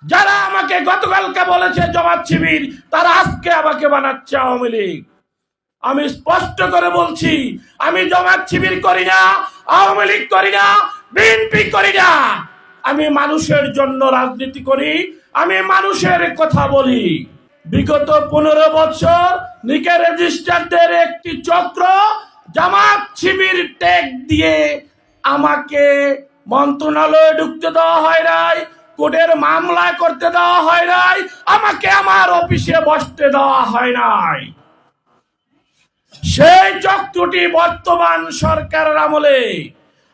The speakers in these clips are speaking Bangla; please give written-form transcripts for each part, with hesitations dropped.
যারা আমাকে গতকালকে বলেছে জামাত শিবির, তারা আজকে আমাকে বানাচ্ছে আওয়ামী লীগ। আমি স্পষ্ট করে বলছি, আমি জামাত শিবির করি না, আওয়ামী লীগ করি না, বিএনপি করি না। আমি মানুষের জন্য রাজনীতি করি, আমি মানুষের কথা বলি। বিগত 15 বছর নিকা রেজিস্টারদের একটি চক্র জামাত শিবির ট্যাগ দিয়ে আমাকে মন্ত্রণালয়ে ঢুকতে দেওয়া হয় নাই, কোর্টের মামলা করতে দেওয়া হয় নাই, আমাকে আমার অফিসে বসতে দেওয়া হয় নাই। সেই চক্রটি বর্তমান সরকারের আমলে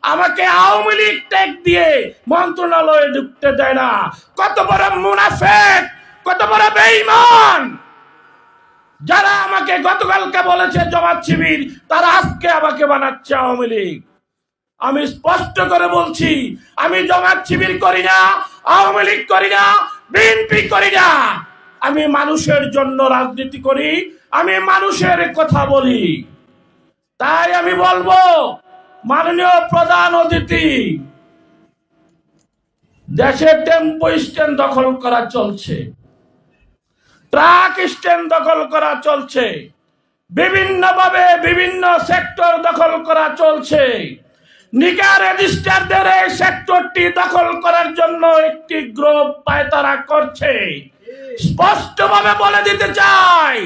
আমাকে আওয়ামী লীগ ট্যাগ দিয়ে মন্ত্রণালয়ে ঢুকতে দেয় না। কত বড় মুনাফিক, কত বড় বেঈমান! যারা আমাকে গতকালকে বলেছে জামাত শিবির, তারা আজকে আমাকে বানাচ্ছে আওয়ামী লীগ। আমি স্পষ্ট করে বলছি, আমি জামাত শিবির করি না, আওয়ামী লীগ করি না, বিএনপি করি না। আমি মানুষের জন্য রাজনীতি করি, আমি মানুষের কথা বলি। তাই আমি বলবো, মাননীয় প্রধান অতিথি, দেশে টেম্পো স্ট্যান্ড দখল করা চলছে, ট্রাক স্ট্যান্ড দখল করা চলছে, বিভিন্নভাবে বিভিন্ন সেক্টর দখল করা চলছে। নিকা রেজিস্টারদের এই সেক্টরটি দখল করার জন্য একটি গ্রুপ পায়তারা করছে। স্পষ্টভাবে বলে দিতে চাই,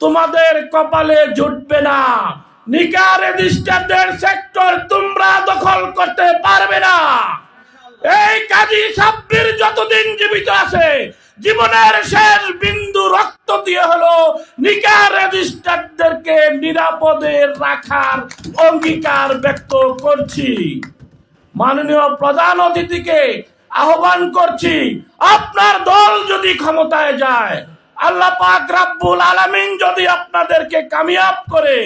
তোমাদের কপালে জুটবে না। নিকা রেজিস্টারদের সেক্টর তোমরা দখল করতে পারবে না। এই কাজী সাব্বির যতদিন জীবিত আছে, জীবনের শেষ বিন্দু রক্ত দিয়ে হলো নিকা রেজিস্টারদেরকে নিরাপদে রাখার অঙ্গীকার ব্যক্ত করছি। মাননীয় প্রধান অতিথিকে আহ্বান করছি, আপনার দল যদি ক্ষমতায় যায়, আল্লাহ পাক রব্বুল আলামিন যদি আপনাদেরকে কামিয়াব করে,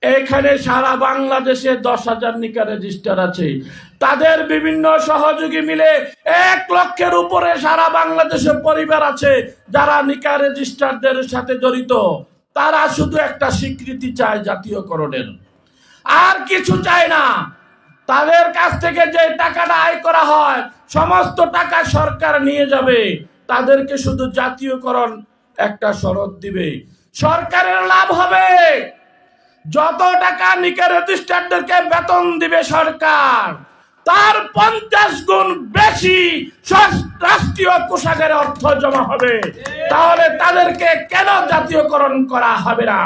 এখানে সারা বাংলাদেশে 10,000 নিকা রেজিস্টার আছে, তাদের বিভিন্ন সহযোগী মিলে 1 লক্ষের উপরে সারা বাংলাদেশে পরিবার আছে যারা নিকা রেজিস্টারদের সাথে জড়িত। তারা শুধু একটা স্বীকৃতি চায় জাতীয়করণের, আর কিছু চায় না। তাদের কাছ থেকে যে টাকাটা আয় করা হয়, সমস্ত টাকা সরকার নিয়ে যাবে, তাদেরকে শুধু জাতীয়করণ একটা শরৎ দিবে, সরকারের লাভ হবে। যত টাকা নিকা রেজিস্টারদেরকে বেতন দিবে সরকার, তার 50 গুণ বেশি রাষ্ট্রীয় কোষাগারে অর্থ জমা হবে। তাহলে তাদেরকে কেন জাতীয়করণ করা হবে না?